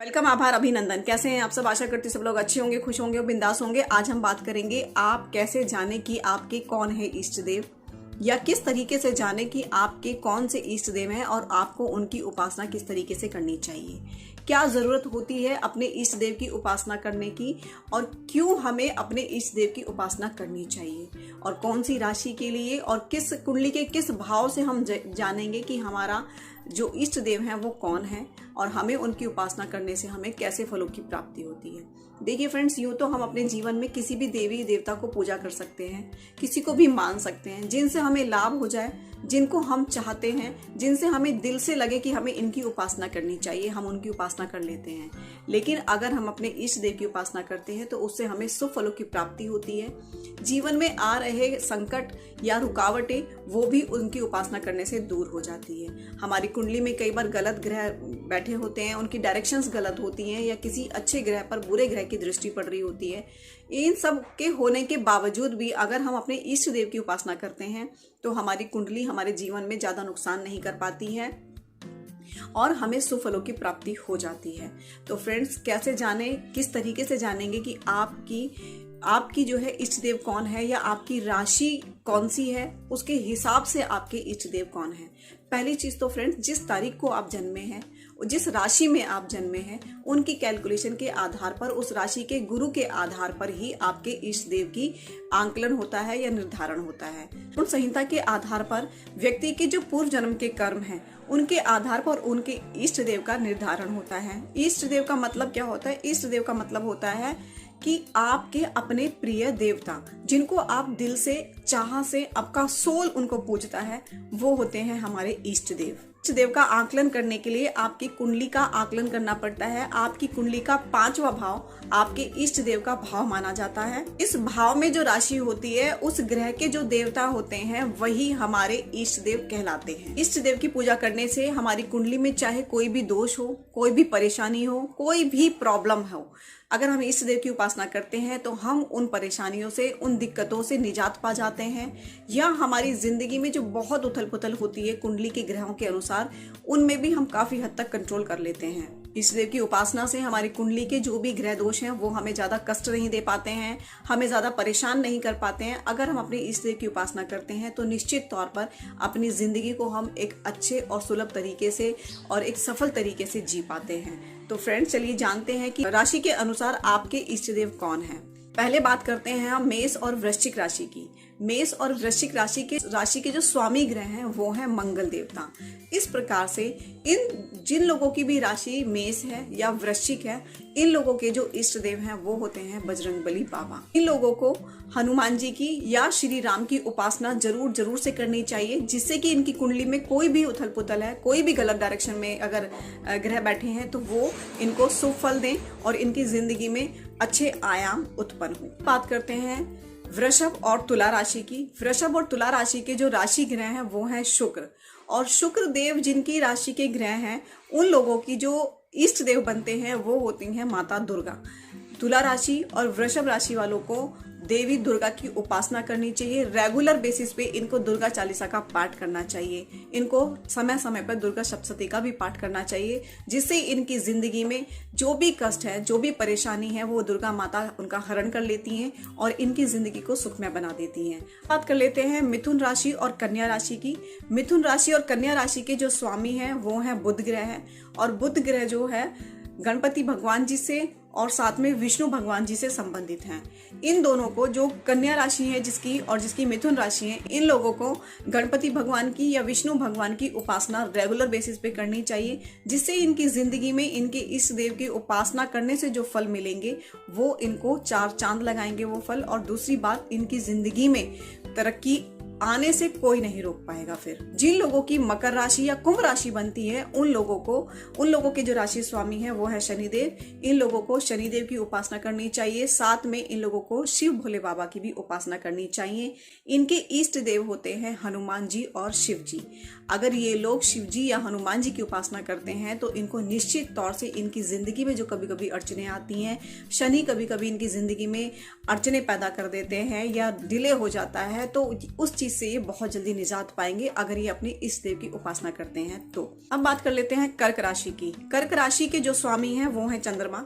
Welcome, आभार, अभिनंदन। कैसे हैं आप सब? आशा करती हूँ सब लोग अच्छे होंगे, खुश होंगे और बिंदास होंगे। आज हम बात करेंगे आप कैसे जाने कि आपके कौन है इष्ट देव, या किस तरीके से जाने कि आपके कौन से इष्ट देव हैं और आपको उनकी उपासना किस तरीके से करनी चाहिए। क्या जरूरत होती है अपने इष्ट देव की उपासना करने की, और क्यों हमें अपने इष्ट देव की उपासना करनी चाहिए, और कौन सी राशि के लिए और किस कुंडली के किस भाव से हम जानेंगे कि हमारा जो इष्ट देव हैं वो कौन है और हमें उनकी उपासना करने से हमें कैसे फलों की प्राप्ति होती है। देखिए फ्रेंड्स, यूँ तो हम अपने जीवन में किसी भी देवी देवता को पूजा कर सकते हैं, किसी को भी मान सकते हैं जिनसे हमें लाभ हो जाए, जिनको हम चाहते हैं, जिनसे हमें दिल से लगे कि हमें इनकी उपासना करनी चाहिए, हम उनकी उपासना कर लेते हैं। लेकिन अगर हम अपने इष्ट देव की उपासना करते हैं तो उससे हमें शुभ फलों की प्राप्ति होती है। जीवन में आ रहे संकट या रुकावटें वो भी उनकी उपासना करने से दूर हो जाती है। हमारी कुंडली में कई बार गलत ग्रह बैठे होते हैं, उनकी डायरेक्शंस गलत होती हैं, या किसी अच्छे ग्रह पर बुरे ग्रह की दृष्टि पड़ रही होती है। इन सब के होने के बावजूद भी अगर हम अपने इष्ट देव की उपासना करते हैं तो हमारी कुंडली हमारे जीवन में ज्यादा नुकसान नहीं कर पाती है और हमें शुभ फलों की प्राप्ति हो जाती है। तो फ्रेंड्स, कैसे जाने, किस तरीके से जानेंगे कि आपकी जो है इष्ट देव कौन है, या आपकी राशि कौन सी है, उसके हिसाब से आपके इष्ट देव कौन है। पहली चीज तो फ्रेंड्स, जिस तारीख को आप जन्मे हैं, जिस राशि में आप जन्मे हैं, उनकी कैलकुलेशन के आधार पर, उस राशि के गुरु के आधार पर ही आपके इष्ट देव की आंकलन होता है या निर्धारण होता है। गुण संहिता के आधार पर व्यक्ति के जो पूर्व जन्म के कर्म हैं उनके आधार पर उनके इष्ट देव का निर्धारण होता है। इष्ट देव का मतलब क्या होता है? इष्ट देव का मतलब होता है कि आपके अपने प्रिय देवता, जिनको आप दिल से, चाह से, आपका सोल उनको पूजता है, वो होते हैं हमारे इष्ट देव। इष्ट देव का आकलन करने के लिए आपकी कुंडली का आकलन करना पड़ता है। आपकी कुंडली का 5वां भाव आपके इष्ट देव का भाव माना जाता है। इस भाव में जो राशि होती है, उस ग्रह के जो देवता होते हैं वही हमारे इष्ट देव कहलाते हैं। इष्ट देव की पूजा करने से हमारी कुंडली में चाहे कोई भी दोष हो, कोई भी परेशानी हो, कोई भी प्रॉब्लम हो, अगर हम इष्ट देव की उपासना करते हैं तो हम उन परेशानियों से, उन दिक्कतों से निजात पा जाते हैं, या हमारी जिंदगी में जो बहुत उथल पुथल होती है कुंडली के ग्रहों के अनुसार, उनमें भी हम काफी हद तक कंट्रोल कर लेते हैं। इष्ट देव की उपासना से हमारी कुंडली के जो भी ग्रह दोष हैं वो हमें ज्यादा कष्ट नहीं दे पाते हैं, हमें ज्यादा परेशान नहीं कर पाते हैं। अगर हम अपने इष्ट देव की उपासना करते हैं तो निश्चित तौर पर अपनी जिंदगी को हम एक अच्छे और सुलभ तरीके से और एक सफल तरीके से जी पाते हैं। तो फ्रेंड्स, चलिए जानते हैं कि राशि के अनुसार आपके इष्ट देव कौन है। पहले बात करते हैं हम मेष और वृश्चिक राशि की। मेष और वृश्चिक राशि के जो स्वामी ग्रह हैं वो हैं मंगल देवता। इस प्रकार से जिन लोगों की भी राशि मेष है या वृश्चिक है, इन लोगों के जो इष्ट देव हैं वो होते हैं बजरंगबली बाबा। इन लोगों को हनुमान जी की या श्री राम की उपासना जरूर से करनी चाहिए, जिससे कि इनकी कुंडली में कोई भी उथल पुथल है, कोई भी गलत डायरेक्शन में अगर ग्रह बैठे हैं तो वो इनको शुभ फल दें और इनकी जिंदगी में अच्छे आयाम उत्पन्न हो। बात करते हैं वृषभ और तुला राशि की। वृषभ और तुला राशि के जो राशि ग्रह हैं वो हैं शुक्र, और शुक्र देव जिनकी राशि के ग्रह हैं उन लोगों की जो इष्ट देव बनते हैं वो होती हैं माता दुर्गा। तुला राशि और वृषभ राशि वालों को देवी दुर्गा की उपासना करनी चाहिए। रेगुलर बेसिस पे इनको दुर्गा चालीसा का पाठ करना चाहिए। इनको समय समय पर दुर्गा सप्तशती का भी पाठ करना चाहिए, जिससे इनकी जिंदगी में जो भी कष्ट है, जो भी परेशानी है, वो दुर्गा माता उनका हरण कर लेती हैं और इनकी जिंदगी को सुखमय बना देती हैं। बात कर लेते हैं मिथुन राशि और कन्या राशि की। मिथुन राशि और कन्या राशि के जो स्वामी हैं वो हैं बुध ग्रह है, और बुध ग्रह जो है गणपति भगवान जी से और साथ में विष्णु भगवान जी से संबंधित हैं। इन दोनों को, जो कन्या राशि है जिसकी और जिसकी मिथुन राशि है, इन लोगों को गणपति भगवान की या विष्णु भगवान की उपासना रेगुलर बेसिस पे करनी चाहिए, जिससे इनकी जिंदगी में इनके इष्ट देव की उपासना करने से जो फल मिलेंगे वो इनको 4 चांद लगाएंगे वो फल। और दूसरी बात, इनकी जिंदगी में तरक्की आने से कोई नहीं रोक पाएगा। फिर जिन लोगों की मकर राशि या कुंभ राशि बनती है उन लोगों के जो राशि स्वामी है वो है शनिदेव। इन लोगों को शनिदेव की उपासना करनी चाहिए। साथ में इन लोगों को शिव भोले बाबा की भी उपासना करनी चाहिए। इनके इष्ट देव होते हैं हनुमान जी और शिव जी। अगर ये लोग शिव जी या हनुमान जी की उपासना करते हैं तो इनको निश्चित तौर से इनकी जिंदगी में जो कभी कभी अड़चने आती हैं, शनि कभी कभी इनकी जिंदगी में अड़चने पैदा कर देते हैं या डिले हो जाता है, तो उस चीज से ये बहुत जल्दी निजात पाएंगे अगर ये अपने इष्ट देव की उपासना करते हैं तो। अब बात कर लेते हैं कर्क राशि की। कर्क राशि के जो स्वामी हैं वो हैं चंद्रमा,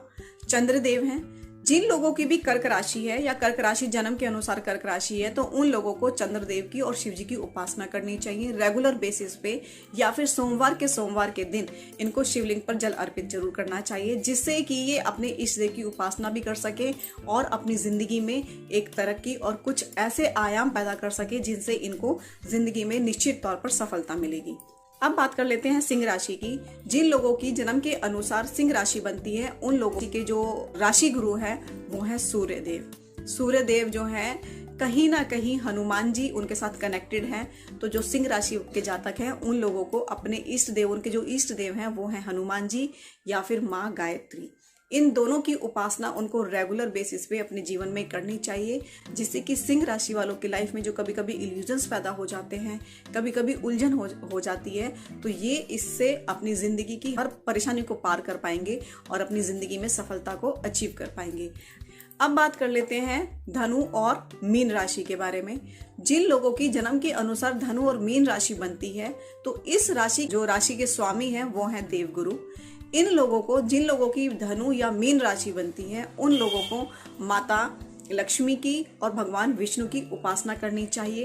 चंद्रदेव हैं। जिन लोगों की भी कर्क राशि है या कर्क राशि जन्म के अनुसार कर्क राशि है तो उन लोगों को चंद्रदेव की और शिव जी की उपासना करनी चाहिए रेगुलर बेसिस पे, या फिर सोमवार के दिन इनको शिवलिंग पर जल अर्पित जरूर करना चाहिए, जिससे कि ये अपने इष्ट देव की उपासना भी कर सके और अपनी जिंदगी में एक तरक्की और कुछ ऐसे आयाम पैदा कर सके जिनसे इनको जिंदगी में निश्चित तौर पर सफलता मिलेगी। अब बात कर लेते हैं सिंह राशि की। जिन लोगों की जन्म के अनुसार सिंह राशि बनती है उन लोगों के जो राशि गुरु है वो है सूर्यदेव। सूर्यदेव जो है कहीं ना कहीं हनुमान जी उनके साथ कनेक्टेड हैं। तो जो सिंह राशि के जातक हैं उन लोगों को अपने इष्ट देव, उनके जो इष्ट देव हैं वो हैं हनुमान जी या फिर माँ गायत्री। इन दोनों की उपासना उनको रेगुलर बेसिस पे अपने जीवन में करनी चाहिए, जिससे कि सिंह राशि वालों की लाइफ में जो कभी कभी इल्यूजन्स पैदा हो जाते हैं, कभी कभी उलझन हो जाती है, तो ये इससे अपनी जिंदगी की हर परेशानी को पार कर पाएंगे और अपनी जिंदगी में सफलता को अचीव कर पाएंगे। अब बात कर लेते हैं धनु और मीन राशि के बारे में। जिन लोगों की जन्म के अनुसार धनु और मीन राशि बनती है तो इस राशि जो राशि के स्वामी हैं वो हैं देवगुरु। इन लोगों को, जिन लोगों की धनु या मीन राशि बनती है उन लोगों को माता लक्ष्मी की और भगवान विष्णु की उपासना करनी चाहिए।